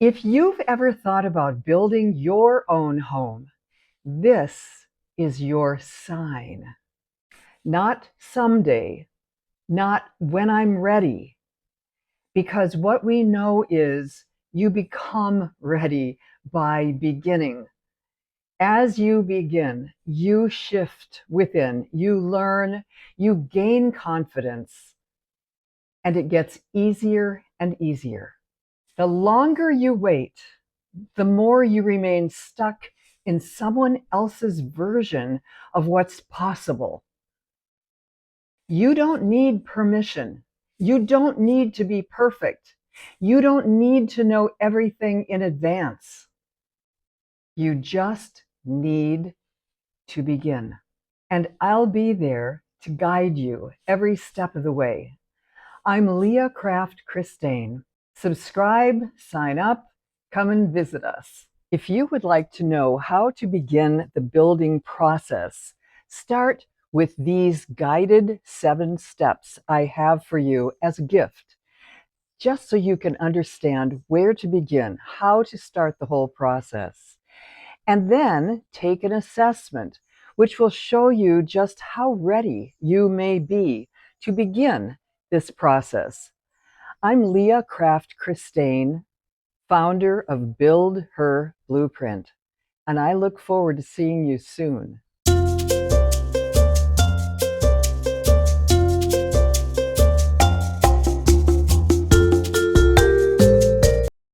If you've ever thought about building your own home, this is your sign. Not someday, not when I'm ready, because what we know is you become ready by beginning. As you begin, you shift within, you learn, you gain confidence, and it gets easier and easier. The longer you wait, the more you remain stuck in someone else's version of what's possible. You don't need permission. You don't need to be perfect. You don't need to know everything in advance. You just need to begin. And I'll be there to guide you every step of the way. I'm Leah Kraft-Kristaine. Subscribe, sign up, come and visit us. If you would like to know how to begin the building process, start with these guided 7 steps I have for you as a gift, just so you can understand where to begin, how to start the whole process. And then take an assessment, which will show you just how ready you may be to begin this process. I'm Leah Kraft-Kristaine, founder of Build Her Blueprint, and I look forward to seeing you soon.